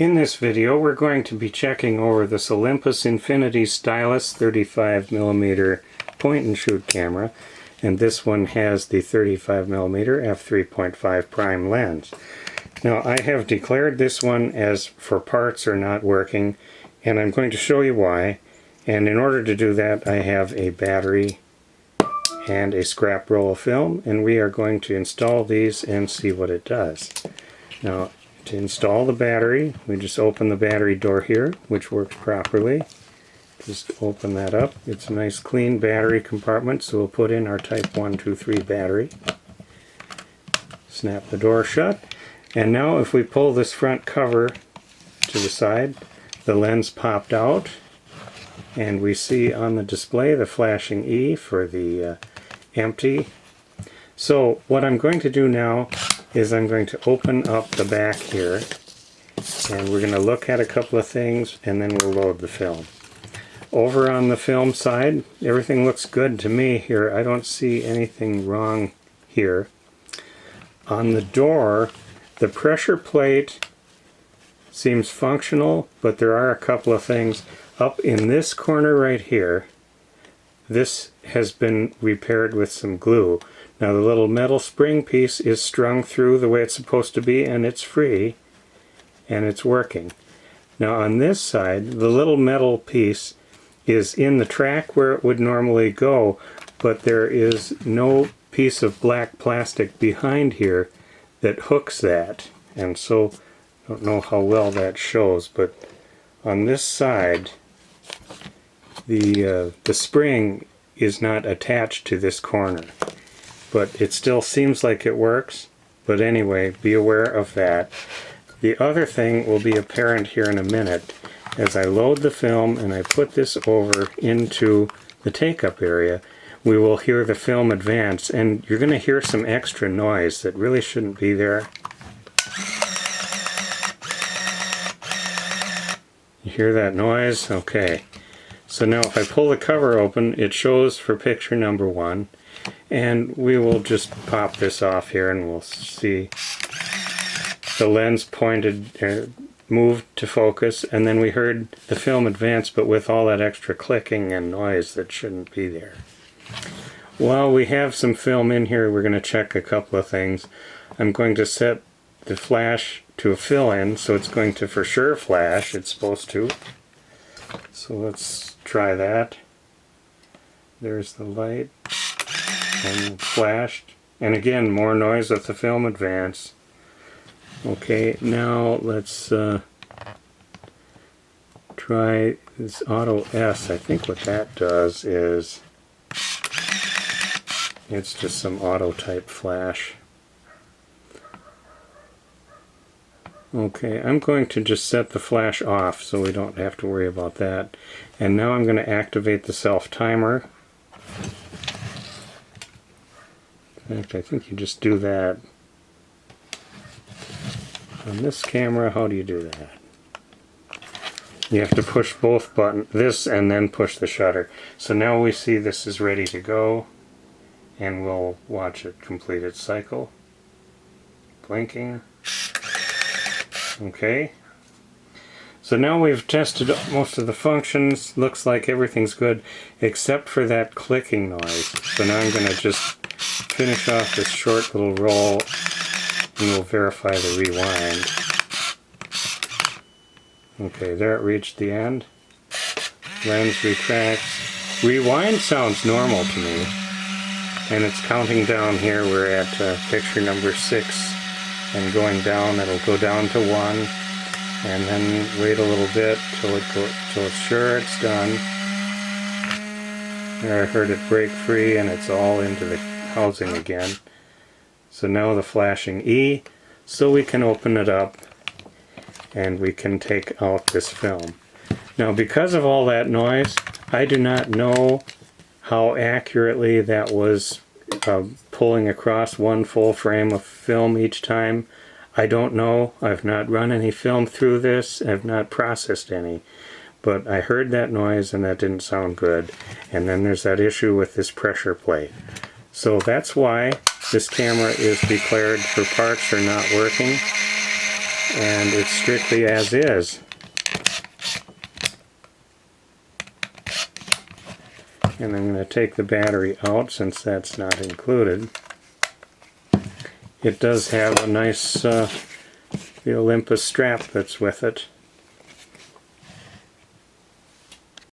In this video we're going to be checking over this Olympus Infinity Stylus 35mm point and shoot camera, and this one has the 35mm f3.5 prime lens. Now I have declared this one as for parts are not working, and I'm going to show you why. And in order to do that I have a battery and a scrap roll of film, and we are going to install these and see what it does. Now, to install the battery, we just open the battery door here, which works properly. Just open that up. It's a nice clean battery compartment, so we'll put in our type 1, 2, 3 battery. Snap the door shut. And now if we pull this front cover to the side, the lens popped out, and we see on the display the flashing E for the empty. So what I'm going to do now is I'm going to open up the back here, and we're going to look at a couple of things, and then we'll load the film. Over on the film side, everything looks good to me here. I don't see anything wrong here. On the door, the pressure plate seems functional, but there are a couple of things. Up in this corner right here, this has been repaired with some glue. Now the little metal spring piece is strung through the way it's supposed to be, and it's free and it's working. Now on this side, the little metal piece is in the track where it would normally go, but there is no piece of black plastic behind here that hooks that, and so I don't know how well that shows, but on this side the spring is not attached to this corner. But it still seems like it works. But anyway, be aware of that. The other thing will be apparent here in a minute. As I load the film and I put this over into the take-up area, we will hear the film advance, and you're going to hear some extra noise that really shouldn't be there. You hear that noise? Okay. So now if I pull the cover open, it shows for picture number 1. And we will just pop this off here, and we'll see the lens pointed, moved to focus, and then we heard the film advance, but with all that extra clicking and noise that shouldn't be there. While we have some film in here, we're going to check a couple of things. I'm going to set the flash to a fill-in, so it's going to for sure flash. It's supposed to. So let's try that. There's the light. And it flashed, and again more noise with the film advance. Okay, now let's try this Auto S. I think what that does is it's just some auto type flash. Okay, I'm going to just set the flash off so we don't have to worry about that. And now I'm going to activate the self timer. In fact, I think you just do that. On this camera, how do you do that? You have to push both buttons, this and then push the shutter. So now we see this is ready to go, and we'll watch it complete its cycle. Blinking. Okay. So now we've tested most of the functions. Looks like everything's good except for that clicking noise. So now I'm going to just finish off this short little roll, and we'll verify the rewind. Okay, there it reached the end. Lens retracts. Rewind sounds normal to me. And it's counting down here. We're at picture number 6. And going down, it'll go down to 1. And then wait a little bit till it's sure it's done. There, I heard it break free, and it's all into the housing again. So now the flashing E, so we can open it up and we can take out this film. Now because of all that noise, I do not know how accurately that was pulling across one full frame of film each time. I don't know. I've not run any film through this. I've not processed any. But I heard that noise and that didn't sound good. And then there's that issue with this pressure plate. So that's why this camera is declared for parts are not working. and it's strictly as is. And I'm going to take the battery out since that's not included. It does have a nice the Olympus strap that's with it.